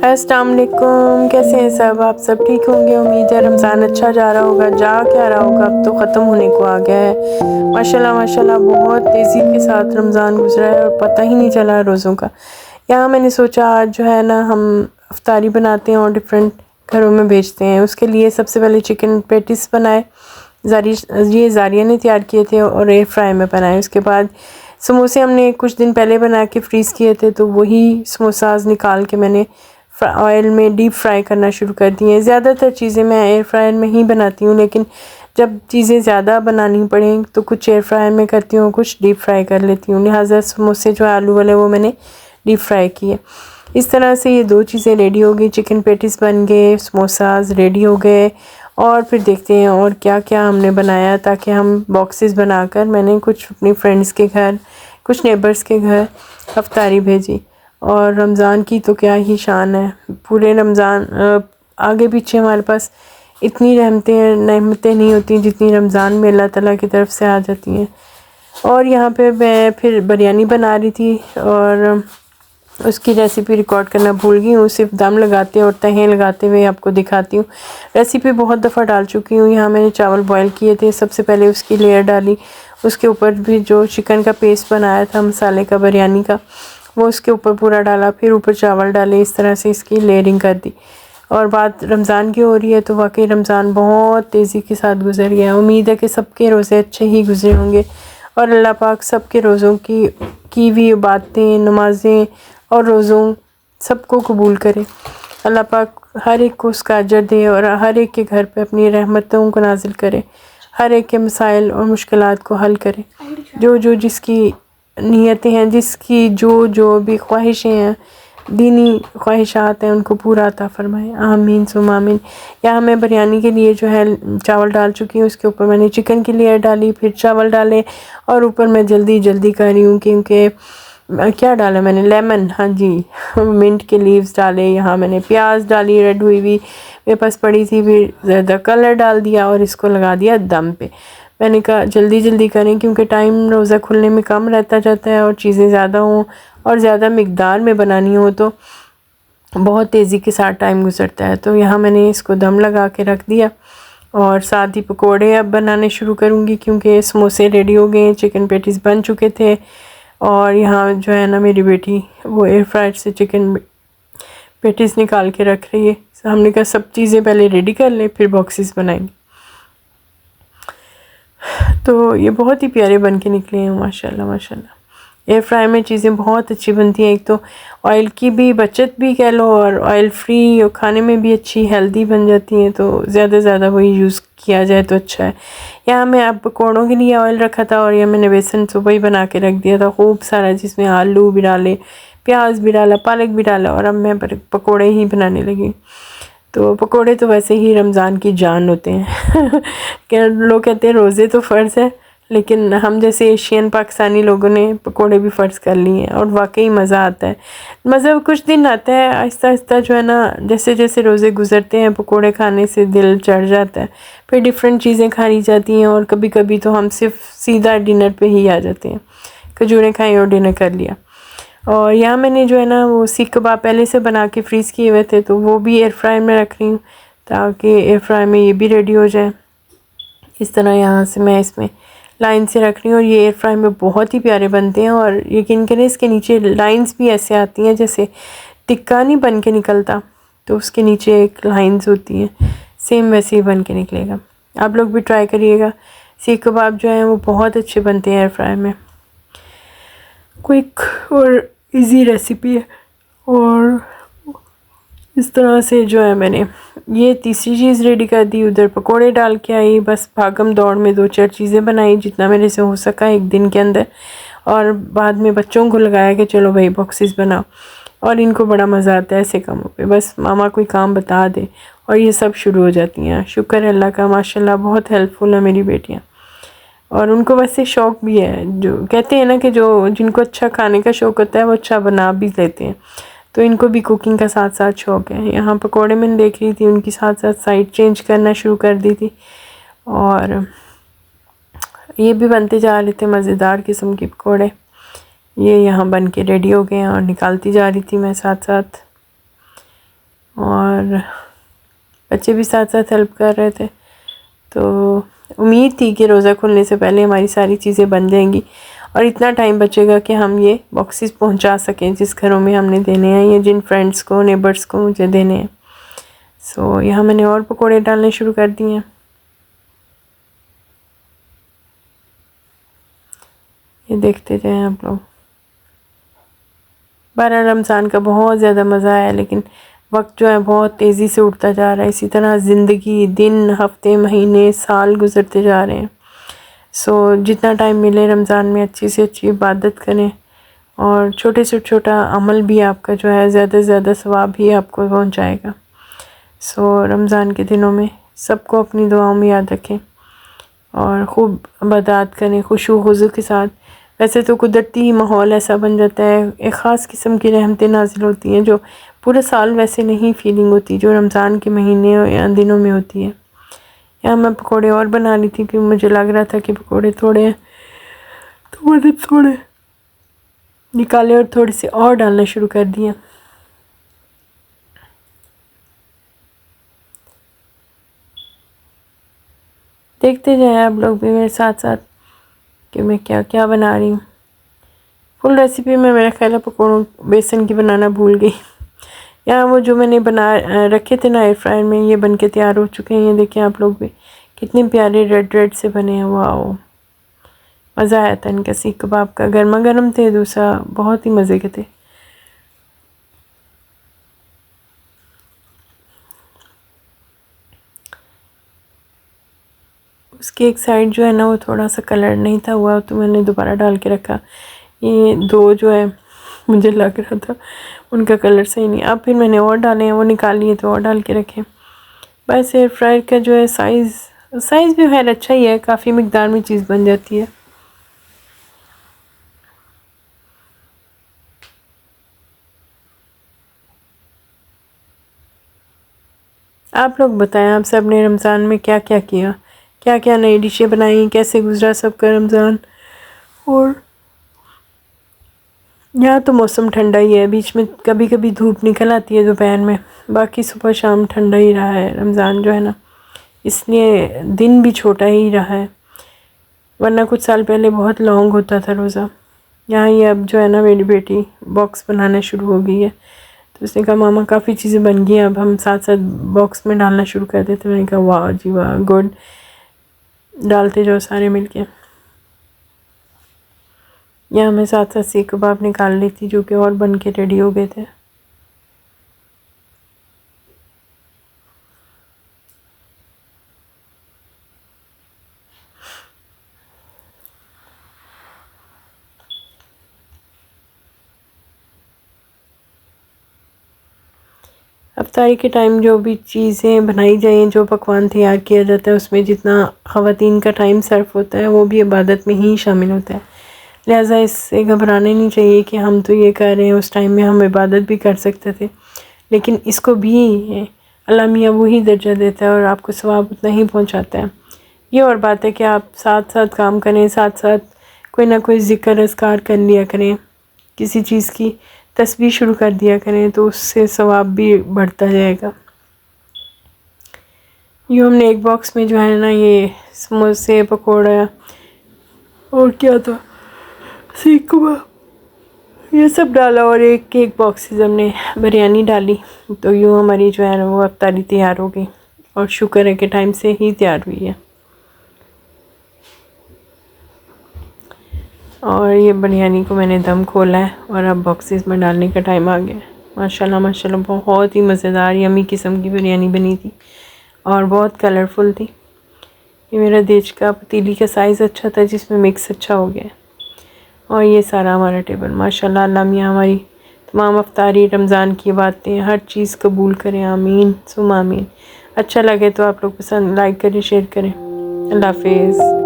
अस्सलाम वालेकुम, कैसे हैं सब? आप सब ठीक होंगे। उम्मीद है रमज़ान अच्छा जा रहा होगा, जा क्या रहा होगा, अब तो ख़त्म होने को आ गया है। माशाल्लाह माशाल्लाह बहुत तेज़ी के साथ रमज़ान गुजरा है और पता ही नहीं चला रोज़ों का। यहाँ मैंने सोचा आज जो है ना हम इफ्तारी बनाते हैं और डिफरेंट घरों में भेजते हैं। उसके लिए सबसे पहले चिकन पैटिस बनाए, जारिया ने तैयार किए थे और एयर फ्राई में बनाए। उसके बाद समोसे हमने कुछ दिन पहले बना के फ्रीज़ किए थे, तो वही समोसाज निकाल के मैंने ऑयल में डीप फ्राई करना शुरू कर दिए। ज़्यादातर चीज़ें मैं एयर फ्रायर में ही बनाती हूँ, लेकिन जब चीज़ें ज़्यादा बनानी पड़ें तो कुछ एयर फ्रायर में करती हूँ, कुछ डीप फ्राई कर लेती हूँ। लिहाजा समोसे जो आलू वाले वो मैंने डीप फ्राई किए। इस तरह से ये दो चीज़ें रेडी हो गई, चिकन पैटिस बन गए, समोसाज रेडी हो गए। और फिर देखते हैं और क्या क्या हमने बनाया, ताकि हम बॉक्सेस बनाकर मैंने कुछ अपनी फ्रेंड्स के घर, कुछ नेबर्स के घर इफ्तारी भेजी। और रमज़ान की तो क्या ही शान है, पूरे रमज़ान आगे पीछे हमारे पास इतनी रहमतें नहीं होती जितनी रमज़ान में अल्लाह ताला की तरफ से आ जाती हैं। और यहाँ पे मैं फिर बिरयानी बना रही थी और उसकी रेसिपी रिकॉर्ड करना भूल गई हूँ। सिर्फ दम लगाते और तहें लगाते हुए आपको दिखाती हूँ। रेसिपी बहुत दफ़ा डाल चुकी हूँ। यहाँ मैंने चावल बॉयल किए थे, सबसे पहले उसकी लेयर डाली, उसके ऊपर भी जो चिकन का पेस्ट बनाया था मसाले का बिरयानी का वो उसके ऊपर पूरा डाला, फिर ऊपर चावल डाले, इस तरह से इसकी लेयरिंग कर दी। और बात रमज़ान की हो रही है तो वाकई रमज़ान बहुत तेज़ी के साथ गुजर गया। उम्मीद है कि सबके रोज़े अच्छे ही गुजरे होंगे और अल्लाह पाक सबके रोज़ों की हुई बातें, नमाज़ें और रोज़ों सबको कबूल करे। अल्लाह पाक हर एक को उसका अजर दे और हर एक के घर पे अपनी रहमतों को नाजिल करे, हर एक के मसाइल और मुश्किलात को हल करे। जो जिसकी नीयतें हैं, जिसकी जो भी ख्वाहिशें हैं, दीनी ख्वाहिशात हैं, उनको पूरा अता फरमाए, आमीन सुम्मा आमीन। यहाँ मैं बिरयानी के लिए जो है चावल डाल चुकी हूँ, उसके ऊपर मैंने चिकन की लेयर डाली, फिर चावल डाले और ऊपर मैं जल्दी कर रही हूँ क्योंकि क्या डाला मैंने, लेमन, हाँ जी, मिंट के लीव्स डाले। यहाँ मैंने प्याज डाली रेड हुई हुई, मेरे पास पड़ी थी, फिर ज़्यादा कलर डाल दिया और इसको लगा दिया दम पे। मैंने कहा जल्दी करें क्योंकि टाइम रोज़ा खुलने में कम रहता जाता है और चीज़ें ज़्यादा हों और ज़्यादा मिकदार में बनानी हो तो बहुत तेज़ी के साथ टाइम गुजरता है। तो यहाँ मैंने इसको दम लगा के रख दिया और साथ ही पकोड़े अब बनाने शुरू करूँगी क्योंकि समोसे रेडी हो गए, चिकन पैटीज़ बन चुके थे। और यहाँ जो है ना मेरी बेटी वो एयर फ्रायर से चिकन पैटीज़ निकाल के रख रही है। हमने कहा सब चीज़ें पहले रेडी कर ले, फिर बॉक्सेस बनाएंगे। तो ये बहुत ही प्यारे बन के निकले हैं माशाल्लाह माशाल्लाह। एयर फ्राई में चीज़ें बहुत अच्छी बनती हैं, एक तो ऑयल की भी बचत भी कह लो और ऑयल फ्री और खाने में भी अच्छी हेल्दी बन जाती हैं, तो ज़्यादा वही यूज़ किया जाए तो अच्छा है। यहाँ मैं अब पकौड़ों के लिए ऑयल रखा था और यह मैंने बेसन सुबह ही बना के रख दिया था खूब सारा, जिसमें आलू भी डाले, प्याज भी डाला, पालक भी डाला और अब मैं पकौड़े ही बनाने लगी। तो पकोड़े तो वैसे ही रमज़ान की जान होते हैं क्या लोग कहते हैं रोज़े तो फ़र्ज़ है, लेकिन हम जैसे एशियन पाकिस्तानी लोगों ने पकोड़े भी फ़र्ज़ कर लिए हैं और वाकई मज़ा आता है। मज़ा कुछ दिन आता है, आहिस्ता आहिस्ता जो है ना, जैसे जैसे रोज़े गुज़रते हैं पकोड़े खाने से दिल चढ़ जाता है, फिर डिफरेंट चीज़ें खाई जाती हैं और कभी कभी तो हम सिर्फ सीधा डिनर पे ही आ जाते हैं, खजूरें खाई और डिनर कर लिया। और यहाँ मैंने जो है ना वो सीख कबाब पहले से बना के फ्रीज़ किए हुए थे, तो वो भी एयर फ्राई में रख रही हूँ ताकि एयर फ्राई में ये भी रेडी हो जाए। इस तरह यहाँ से मैं इसमें लाइन से रख रही हूँ और ये एयर फ्राई में बहुत ही प्यारे बनते हैं। और यकीन करें इसके नीचे लाइंस भी ऐसे आती हैं जैसे टिक्का नहीं बन के निकलता, तो उसके नीचे एक लाइंस होती हैं, सेम वैसे ही बन के निकलेगा। आप लोग भी ट्राई करिएगा। सीख कबाब जो हैं वो बहुत अच्छे बनते हैं एयर फ्राई में। क्विक और इजी रेसिपी है। और इस तरह से जो है मैंने ये तीसरी चीज़ रेडी कर दी, उधर पकोड़े डाल के आई, बस भागम दौड़ में 2-4 चीज़ें बनाई जितना मेरे से हो सका एक दिन के अंदर। और बाद में बच्चों को लगाया कि चलो भाई बॉक्सेस बनाओ, और इनको बड़ा मज़ा आता है ऐसे कामों पे, बस मामा कोई काम बता दे और ये सब शुरू हो जाती हैं। शुक्र है अल्लाह का, माशाल्लाह बहुत हेल्पफुल है मेरी बेटियाँ। और उनको वैसे शौक़ भी है, जो कहते हैं ना कि जो जिनको अच्छा खाने का शौक़ होता है वो अच्छा बना भी लेते हैं, तो इनको भी कुकिंग का साथ साथ शौक़ है। यहाँ पकोड़े मैंने देख रही थी, उनकी साथ साथ साइड चेंज करना शुरू कर दी थी और ये भी बनते जा रहे थे मज़ेदार किस्म के पकोड़े। ये यहाँ बन के रेडी हो गए हैं और निकालती जा रही थी मैं साथ साथ। और बच्चे भी साथ साथ हेल्प कर रहे थे। तो उम्मीद थी कि रोज़ा खुलने से पहले हमारी सारी चीज़ें बन जाएंगी और इतना टाइम बचेगा कि हम ये बॉक्सेस पहुंचा सकें जिस घरों में हमने देने हैं या जिन फ्रेंड्स को नेबर्स को मुझे देने हैं। सो यहाँ मैंने और पकोड़े डालने शुरू कर दिए हैं। ये देखते जाएं आप लोग। 12 रमज़ान का बहुत ज़्यादा मज़ा आया, लेकिन वक्त जो है बहुत तेज़ी से उड़ता जा रहा है। इसी तरह ज़िंदगी, दिन, हफ्ते, महीने, साल गुज़रते जा रहे हैं। सो जितना टाइम मिले रमज़ान में अच्छी से अच्छी इबादत करें और छोटे से छोटा अमल भी आपका जो है ज़्यादा से ज़्यादा सवाब ही आपको पहुंचाएगा। सो रमज़ान के दिनों में सबको अपनी दुआओं में याद रखें और ख़ूब इबादत करें खुशू खुज़ू के साथ। वैसे तो कुदरती ही माहौल ऐसा बन जाता है, एक ख़ास किस्म की रहमतें नाज़िल होती हैं जो पूरे साल वैसे नहीं फीलिंग होती जो रमज़ान के महीने या दिनों में होती है। यहाँ मैं पकोड़े और बना रही थी क्योंकि मुझे लग रहा था कि पकोड़े थोड़े निकाले और थोड़े से और डालना शुरू कर दिया। देखते जाएं आप लोग भी मेरे साथ साथ कि मैं क्या क्या बना रही हूँ। फुल रेसिपी में मेरा ख्याल है पकौड़ों बेसन की बनाना भूल गई। यहाँ वो जो मैंने बना रखे थे ना एयर फ्रायर में, ये बन के तैयार हो चुके हैं। ये देखें आप लोग भी कितने प्यारे रेड रेड से बने हैं। वाह, मज़ा आया था इनका। सीख कबाब का गर्मा गर्म थे, दूसरा बहुत ही मज़े के थे। उसकी एक साइड जो है ना वो थोड़ा सा कलर नहीं था हुआ, तो मैंने दोबारा डाल के रखा। ये दो जो है मुझे लग रहा था उनका कलर सही नहीं। अब फिर मैंने और डाले हैं, वो निकाल लिए तो और डाल के रखे। बस एयर फ्रायर का जो है साइज़ भी खैर अच्छा ही है, काफ़ी मिकदार में चीज़ बन जाती है। आप लोग बताएं, आप सब ने रमज़ान में क्या क्या किया, क्या क्या नई डिशें बनाई, कैसे गुजरा सबका रमज़ान। और यहाँ तो मौसम ठंडा ही है, बीच में कभी कभी धूप निकल आती है दोपहर में, बाकी सुबह शाम ठंडा ही रहा है रमज़ान जो है ना, इसलिए दिन भी छोटा ही रहा है। वरना कुछ साल पहले बहुत लॉन्ग होता था रोज़ा। यहाँ ये अब जो है ना मेरी बेटी बॉक्स बनाना शुरू हो गई है, तो उसने कहा मामा काफ़ी चीज़ें बन गई हैं, अब हम साथ साथ बॉक्स में डालना शुरू कर देते। मैंने कहा वाह जी वाह, गुड, डालते जाओ सारे मिलके। यहाँ मैं साथ साथ सीख कबाब निकाल ली थी जो कि और बन के रेडी हो गए थे। अफ्तारी के टाइम जो भी चीज़ें बनाई जाएँ, जो पकवान तैयार किया जाता है, उसमें जितना ख़वातीन का टाइम सर्फ होता है वो भी इबादत में ही शामिल होता है। लिहाजा इससे घबराने नहीं चाहिए कि हम तो ये कर रहे हैं, उस टाइम में हम इबादत भी कर सकते थे। लेकिन इसको भी अल्लाह मियाँ वही दर्जा देता है और आपको सवाब उतना ही पहुँचाता है। ये और बात है कि आप साथ साथ काम करें, साथ साथ कोई ना कोई ज़िक्र अज़कार कर लिया करें, किसी चीज़ की तस्बीह शुरू कर दिया करें, तो उससे सवाब भी बढ़ता जाएगा। यूँ हमने एक बॉक्स में जो है ना ये समोसे, पकौड़ा और क्या था, सीख कबाब, ये सब डाला और एक बॉक्सेस हमने बिरयानी डाली। तो यूँ हमारी जो है ना वो अफ्तारी तैयार हो गई और शुक्र है कि टाइम से ही तैयार हुई है। और ये बिरयानी को मैंने दम खोला है और अब बॉक्सेस में डालने का टाइम आ गया। माशाल्लाह माशाल्लाह बहुत ही मज़ेदार यमी किस्म की बिरयानी बनी थी और बहुत कलरफुल थी। ये मेरा देश का पतीली का साइज़ अच्छा था जिसमें मिक्स अच्छा हो गया। और ये सारा हमारा टेबल माशाल्लाह, अल्लाह मियाँ हमारी तमाम अफ्तारी रमज़ान की बातें हर चीज़ कबूल करें, आमीन सुम आमीन। अच्छा लगे तो आप लोग पसंद लाइक करें, शेयर करें। अल्लाह हाफिज़।